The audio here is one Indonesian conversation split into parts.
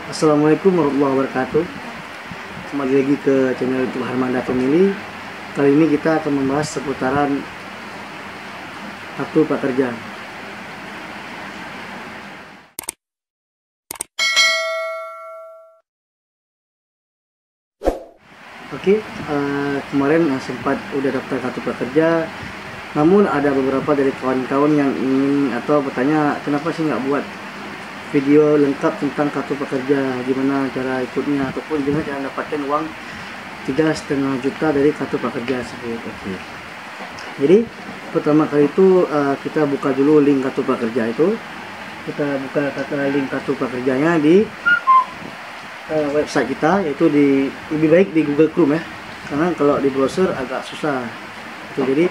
Assalamualaikum warahmatullahi wabarakatuh. Kembali lagi ke channel YouTube Harmanda Family. Kali ini kita akan membahas seputaran kartu prakerja. Oke, kemarin sempat udah daftar kartu prakerja, namun ada beberapa dari kawan-kawan yang ingin atau bertanya kenapa sih nggak buat video lengkap tentang kartu prakerja, gimana cara ikutnya ataupun gimana cara mendapatkan uang 3,5 juta dari kartu prakerja tersebut. Oke. Jadi pertama kali itu kita buka dulu link kartu prakerja itu. Kita buka link kartu prakerjanya di website kita, yaitu lebih baik di Google Chrome ya, karena kalau di browser agak susah gitu. Jadi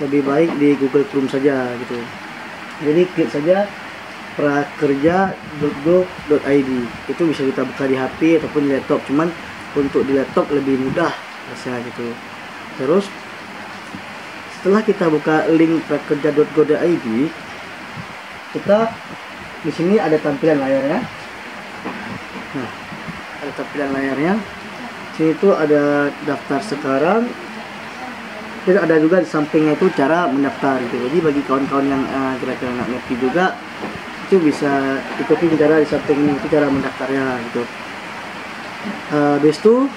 lebih baik di Google Chrome saja gitu. Jadi klik saja prakerja.go.id. itu bisa kita buka di HP ataupun di laptop, cuman untuk di laptop lebih mudah rasanya gitu. Terus setelah kita buka link prakerja.go.id, kita di sini ada tampilan layarnya. Nah, ada tampilan layarnya. Sini tuh ada daftar sekarang. Terus ada juga di sampingnya itu cara mendaftar gitu. Jadi bagi kawan-kawan yang kira-kira nggak ngerti juga, itu bisa ikuti cara di samping ini, itu cara mendaftarnya gitu. Habis itu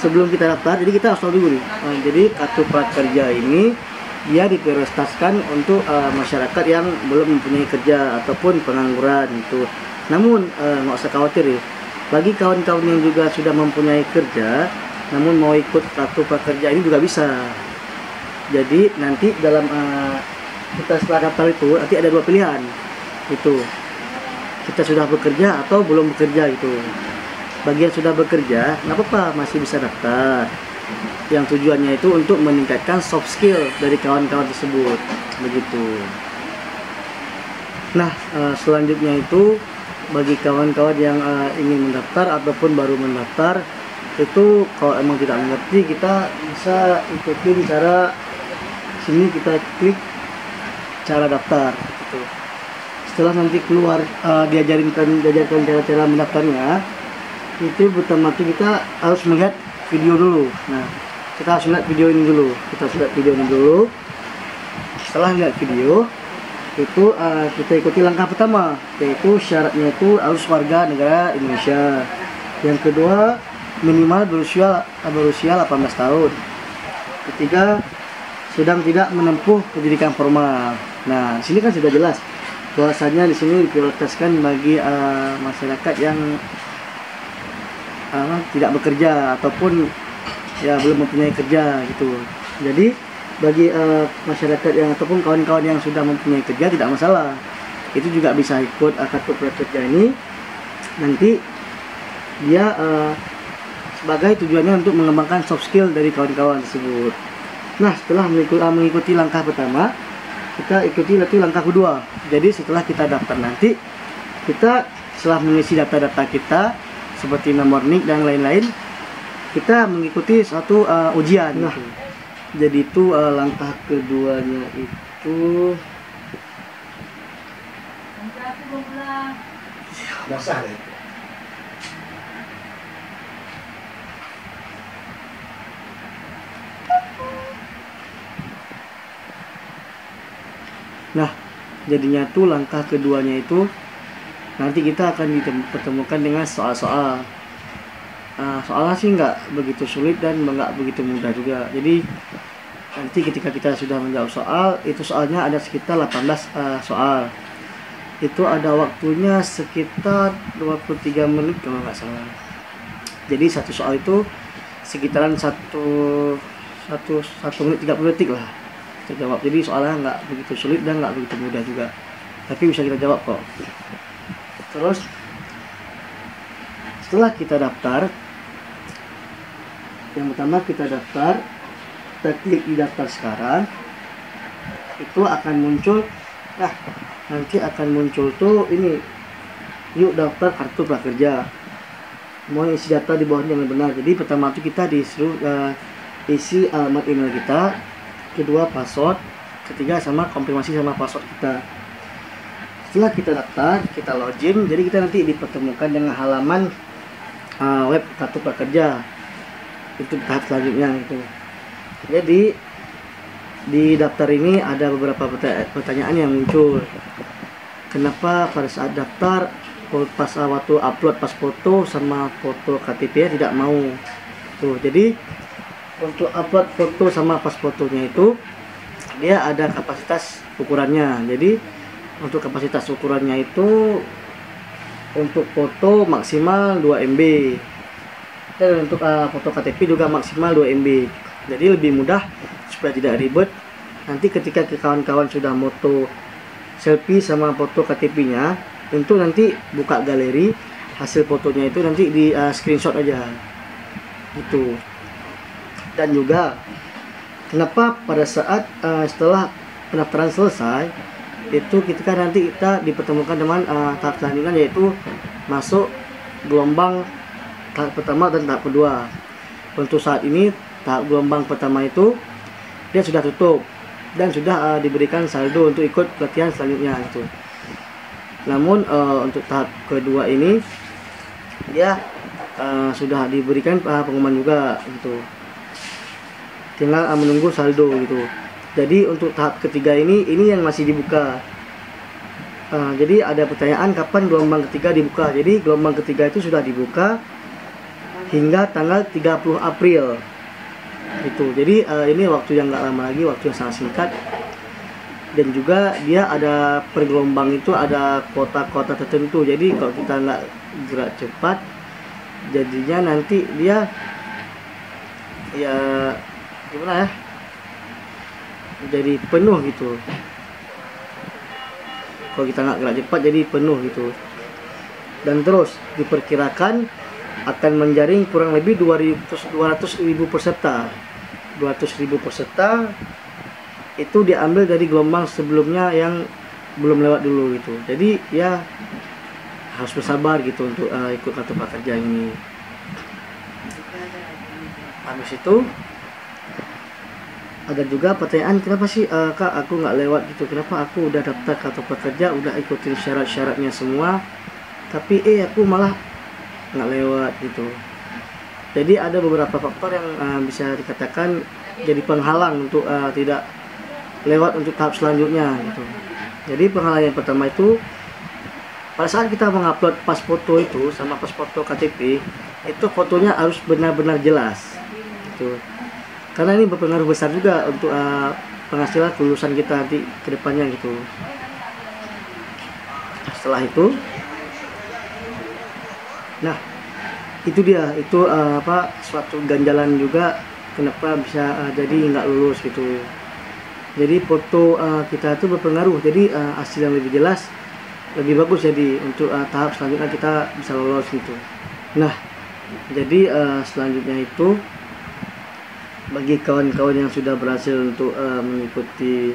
sebelum kita daftar, jadi kita harus tahu dulu nih. Jadi kartu prakerja ini dia diprioritaskan untuk masyarakat yang belum mempunyai kerja ataupun pengangguran itu. Namun nggak usah khawatir ya, bagi kawan-kawan yang juga sudah mempunyai kerja namun mau ikut kartu prakerja ini juga bisa. Jadi nanti dalam kita setelah daftar itu nanti ada dua pilihan itu, kita sudah bekerja atau belum bekerja gitu. Bagi yang sudah bekerja nggak apa-apa, masih bisa daftar, yang tujuannya itu untuk meningkatkan soft skill dari kawan-kawan tersebut begitu. Nah, selanjutnya itu bagi kawan-kawan yang ingin mendaftar ataupun baru mendaftar, itu kalau emang tidak mengerti, kita bisa ikutin cara sini, kita klik cara daftar gitu. Setelah nanti keluar diajarkan cara-cara mendaftarnya, itu pertama kita harus melihat video dulu. Nah, kita harus lihat video ini dulu. Setelah lihat video itu kita ikuti langkah pertama, yaitu syaratnya itu harus warga negara Indonesia. Yang kedua, minimal berusia 18 tahun. Ketiga, sedang tidak menempuh pendidikan formal. Nah, sini kan sudah jelas bahwasanya di sini diprioritaskan bagi masyarakat yang tidak bekerja ataupun ya belum mempunyai kerja gitu. Jadi bagi masyarakat yang ataupun kawan-kawan yang sudah mempunyai kerja tidak masalah, itu juga bisa ikut kartu prakerja ini. Nanti dia sebagai tujuannya untuk mengembangkan soft skill dari kawan-kawan tersebut. Nah, setelah mengikuti langkah pertama, kita ikuti langkah kedua. Jadi setelah kita daftar nanti, kita setelah mengisi data-data kita seperti nomor NIK dan lain-lain, kita mengikuti satu ujian. Nah, jadi itu langkah keduanya itu dasar ya. Nah, jadinya tuh langkah keduanya itu nanti kita akan dipertemukan dengan soal-soal. Soalnya sih nggak begitu sulit dan nggak begitu mudah juga. Jadi nanti ketika kita sudah menjawab soal, itu soalnya ada sekitar 18 soal. Itu ada waktunya sekitar 23 menit kalau nggak salah. Jadi satu soal itu sekitaran 1 menit 30 detik lah terjawab. Jadi soalnya nggak begitu sulit dan nggak begitu mudah juga, tapi bisa kita jawab kok. Terus setelah kita daftar, yang pertama kita daftar, kita klik di daftar sekarang, itu akan muncul. Nah, nanti akan muncul tuh ini, yuk daftar kartu prakerja, mau isi data di bawahnya yang benar. Jadi pertama itu kita disuruh isi alamat email kita, kedua password, ketiga sama konfirmasi sama password kita. Setelah kita daftar, kita login, jadi kita nanti dipertemukan dengan halaman web Kartu Prakerja. Itu tahap selanjutnya itu. Jadi di daftar ini ada beberapa pertanyaan yang muncul. Kenapa pada saat daftar pas waktu upload pas foto sama foto KTP tidak mau? Tuh, jadi untuk upload foto sama pas fotonya itu dia ada kapasitas ukurannya. Jadi untuk kapasitas ukurannya itu untuk foto maksimal 2 MB dan untuk foto KTP juga maksimal 2 MB. Jadi lebih mudah supaya tidak ribet. Nanti ketika kawan-kawan sudah moto selfie sama foto KTP-nya, tentu nanti buka galeri hasil fotonya itu nanti di screenshot aja gitu. Dan juga kenapa pada saat setelah pendaftaran selesai itu nanti kita dipertemukan dengan tahap selanjutnya, yaitu masuk gelombang tahap pertama dan tahap kedua. Untuk saat ini tahap gelombang pertama itu dia sudah tutup dan sudah diberikan saldo untuk ikut pelatihan selanjutnya gitu. Namun untuk tahap kedua ini dia sudah diberikan pengumuman juga gitu. Tinggal menunggu saldo gitu. Jadi untuk tahap ketiga ini yang masih dibuka. Jadi ada pertanyaan kapan gelombang ketiga dibuka. Jadi gelombang ketiga itu sudah dibuka hingga tanggal 30 April gitu. Jadi ini waktu yang nggak lama lagi, waktu yang sangat singkat. Dan juga dia ada per gelombang itu ada kota-kota tertentu. Jadi kalau kita nggak gerak cepat, jadinya nanti dia ya gimana ya, jadi penuh gitu. Kalau kita nggak gerak cepat jadi penuh gitu. Dan terus diperkirakan akan menjaring kurang lebih 200.000 peserta. 200.000 peserta itu diambil dari gelombang sebelumnya yang belum lewat dulu gitu. Jadi ya harus bersabar gitu untuk ikut Kartu Prakerja ini. Habis itu ada juga pertanyaan, kenapa sih Kak aku nggak lewat gitu, kenapa aku udah daftar Kartu Prakerja, udah ikutin syarat-syaratnya semua, tapi aku malah nggak lewat gitu. Jadi ada beberapa faktor yang bisa dikatakan jadi penghalang untuk tidak lewat untuk tahap selanjutnya gitu. Jadi penghalang yang pertama itu pada saat kita mengupload pas foto itu sama pas foto KTP itu fotonya harus benar-benar jelas gitu. Karena ini berpengaruh besar juga untuk penghasilan kelulusan kita nanti ke depannya gitu. Setelah itu, nah itu dia, itu suatu ganjalan juga kenapa bisa jadi nggak lulus gitu. Jadi foto kita itu berpengaruh, jadi hasil yang lebih jelas, lebih bagus, jadi untuk tahap selanjutnya kita bisa lolos gitu. Nah, jadi selanjutnya itu bagi kawan-kawan yang sudah berhasil untuk mengikuti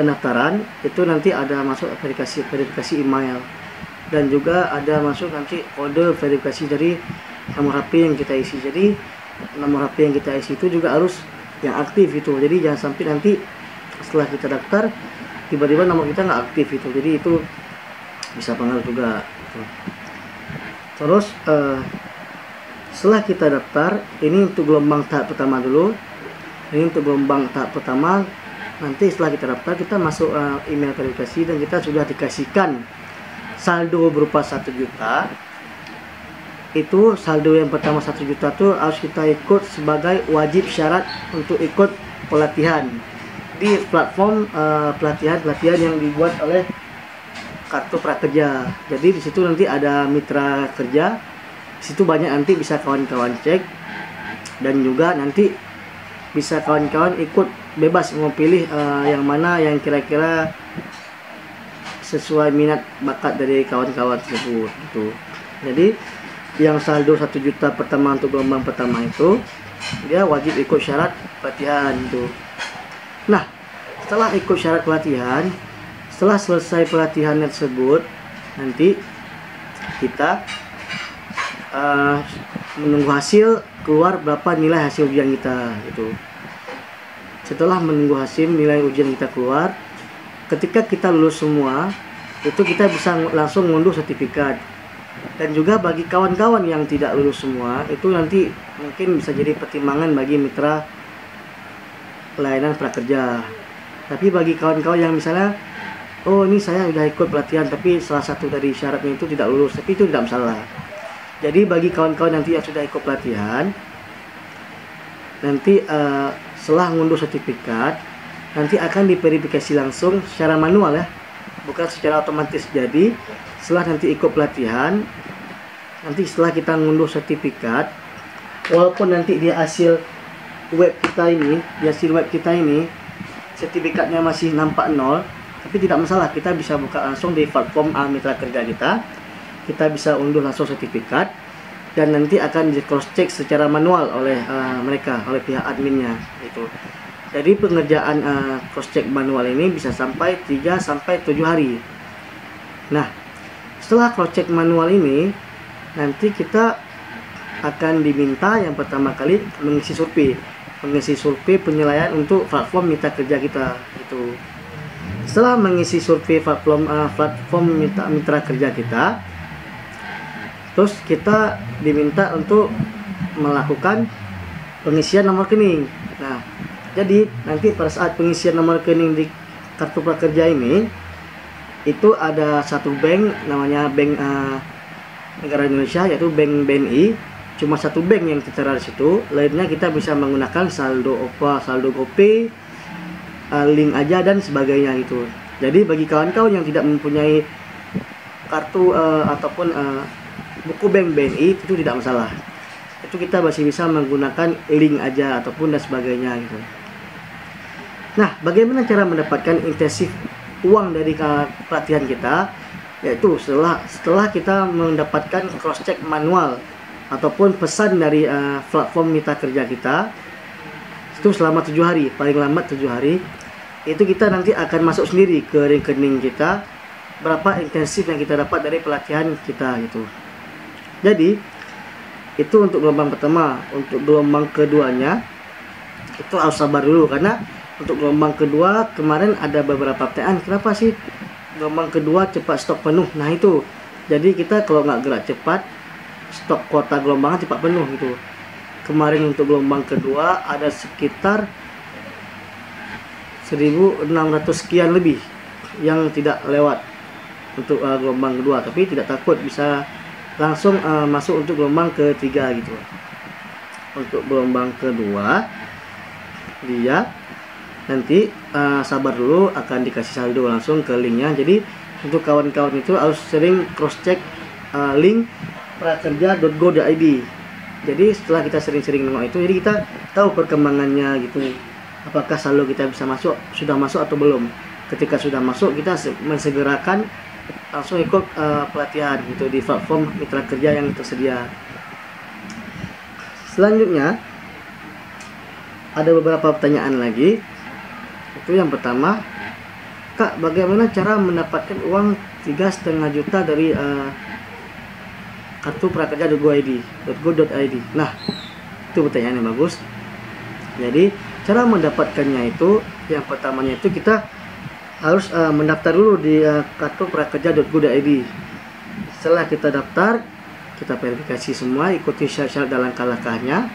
pendaftaran, itu nanti ada masuk verifikasi email dan juga ada masuk nanti kode verifikasi dari nomor HP yang kita isi. Jadi nomor HP yang kita isi itu juga harus yang aktif itu. Jadi jangan sampai nanti setelah kita daftar tiba-tiba nomor kita nggak aktif itu. Jadi itu bisa pengaruh juga. Terus setelah kita daftar, ini untuk gelombang tahap pertama dulu. Ini untuk gelombang tahap pertama. Nanti setelah kita daftar, kita masuk email verifikasi dan kita sudah dikasihkan saldo berupa 1 juta. Itu saldo yang pertama 1 juta itu harus kita ikut sebagai wajib syarat untuk ikut pelatihan di platform pelatihan yang dibuat oleh Kartu Prakerja. Jadi di situ nanti ada mitra kerja. Situ banyak nanti bisa kawan-kawan cek, dan juga nanti bisa kawan-kawan ikut bebas mau pilih yang mana yang kira-kira sesuai minat bakat dari kawan-kawan tersebut gitu. Jadi yang saldo 1 juta pertama untuk gelombang pertama itu dia wajib ikut syarat pelatihan itu. Nah, setelah ikut syarat pelatihan, setelah selesai pelatihan tersebut, nanti kita menunggu hasil keluar berapa nilai hasil ujian kita gitu. Setelah menunggu hasil nilai ujian kita keluar, ketika kita lulus semua, itu kita bisa langsung ngunduh sertifikat. Dan juga bagi kawan-kawan yang tidak lulus semua, itu nanti mungkin bisa jadi pertimbangan bagi mitra layanan prakerja. Tapi bagi kawan-kawan yang misalnya, oh ini saya sudah ikut pelatihan tapi salah satu dari syaratnya itu tidak lulus, tapi itu tidak masalah. Jadi bagi kawan-kawan nanti yang sudah ikut pelatihan, nanti setelah ngunduh sertifikat, nanti akan diverifikasi langsung secara manual ya, bukan secara otomatis. Jadi setelah nanti ikut pelatihan, nanti setelah kita ngunduh sertifikat, walaupun nanti di hasil web kita ini sertifikatnya masih nampak 0, tapi tidak masalah, kita bisa buka langsung di platform mitra kerja kita bisa unduh langsung sertifikat, dan nanti akan di cross check secara manual oleh mereka, oleh pihak adminnya itu. Jadi pengerjaan cross check manual ini bisa sampai 3-7 hari. Nah, setelah cross check manual ini, nanti kita akan diminta yang pertama kali mengisi survei penilaian untuk platform mitra kerja kita itu. Setelah mengisi survei platform mitra kerja kita, terus kita diminta untuk melakukan pengisian nomor rekening. Nah, jadi nanti pada saat pengisian nomor rekening di kartu prakerja ini, itu ada satu bank, namanya Bank Negara Indonesia, yaitu Bank BNI. Cuma satu bank yang tertera di situ, lainnya kita bisa menggunakan saldo OPA, saldo GoPay, link aja dan sebagainya gitu. Jadi bagi kawan-kawan yang tidak mempunyai kartu ataupun buku bank BNI, itu tidak masalah. Itu kita masih bisa menggunakan link aja ataupun dan sebagainya gitu. Nah, bagaimana cara mendapatkan intensif uang dari pelatihan kita? Yaitu setelah kita mendapatkan cross check manual ataupun pesan dari platform mitra kerja kita, itu selama 7 hari, paling lambat 7 hari, itu kita nanti akan masuk sendiri ke rekening kita berapa intensif yang kita dapat dari pelatihan kita gitu. Jadi itu untuk gelombang pertama. Untuk gelombang keduanya itu harus sabar dulu, karena untuk gelombang kedua kemarin ada beberapa pertanyaan, kenapa sih gelombang kedua cepat stok penuh? Nah itu, jadi kita kalau nggak gerak cepat, stok kuota gelombangan cepat penuh gitu. Kemarin untuk gelombang kedua ada sekitar 1.600 sekian lebih yang tidak lewat untuk gelombang kedua, tapi tidak takut, bisa langsung masuk untuk gelombang ketiga gitu. Untuk gelombang kedua dia nanti sabar dulu, akan dikasih saldo langsung ke linknya. Jadi untuk kawan-kawan itu harus sering cross check link prakerja.go.id. Jadi setelah kita sering-sering nengok itu, jadi kita tahu perkembangannya gitu, apakah saldo kita bisa masuk, sudah masuk atau belum. Ketika sudah masuk, kita mensegerakan langsung ikut pelatihan gitu di platform mitra kerja yang tersedia. Selanjutnya ada beberapa pertanyaan lagi. Itu yang pertama, Kak, bagaimana cara mendapatkan uang 3,5 juta dari kartu prakerja.go.id? Nah, itu pertanyaan yang bagus. Jadi cara mendapatkannya itu, yang pertamanya itu kita harus mendaftar dulu di kartu prakerja.go.id. Setelah kita daftar, kita verifikasi semua, ikuti syarat-syarat dan langkah-langkahnya.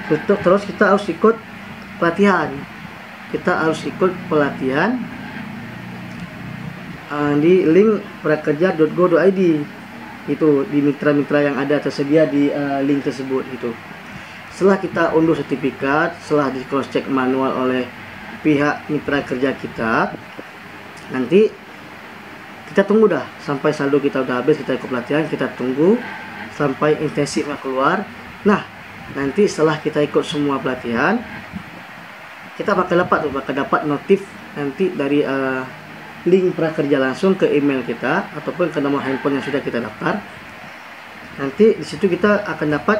Terus kita harus ikut pelatihan. Kita harus ikut pelatihan di link prakerja.go.id. Itu di mitra-mitra yang ada tersedia di link tersebut itu. Setelah kita unduh sertifikat, setelah di cross check manual oleh pihak mitra kerja kita, nanti kita tunggu dah sampai saldo kita udah habis, kita ikut pelatihan, kita tunggu sampai intensifnya keluar. Nah, nanti setelah kita ikut semua pelatihan, kita bakal dapat notif nanti dari link prakerja langsung ke email kita ataupun ke nomor handphone yang sudah kita daftar. Nanti di situ kita akan dapat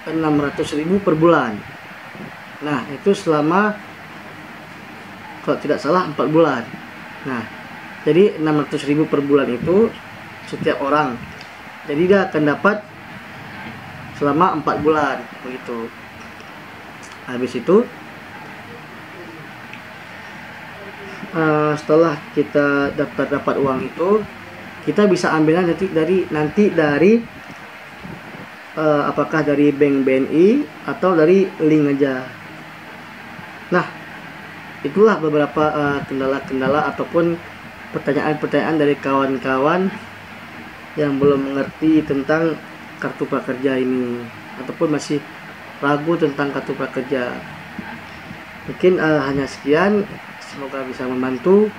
600.000 per bulan. Nah, itu selama, kalau tidak salah, 4 bulan. Nah, jadi 600.000 per bulan itu setiap orang. Jadi dia akan dapat selama 4 bulan begitu. Habis itu setelah kita dapat uang itu, kita bisa ambilnya nanti dari apakah dari bank BNI atau dari link aja. Nah, itulah beberapa kendala-kendala ataupun pertanyaan-pertanyaan dari kawan-kawan yang belum mengerti tentang kartu prakerja ini ataupun masih ragu tentang kartu prakerja. Mungkin hanya sekian, semoga bisa membantu.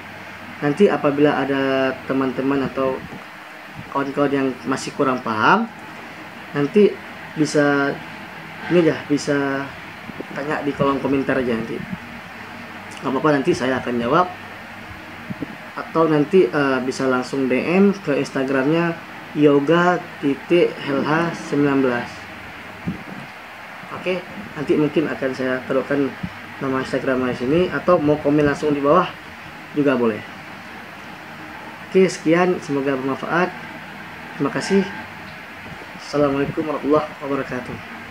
Nanti apabila ada teman-teman atau kawan-kawan yang masih kurang paham, nanti bisa bisa tanya di kolom komentar aja nanti. Gak apa-apa, nanti saya akan jawab, atau nanti bisa langsung DM ke Instagramnya yoga.lh19. Oke, nanti mungkin akan saya taruhkan nama Instagramnya di sini, atau mau komen langsung di bawah juga boleh. Oke, sekian, semoga bermanfaat. Terima kasih. Assalamualaikum warahmatullahi wabarakatuh.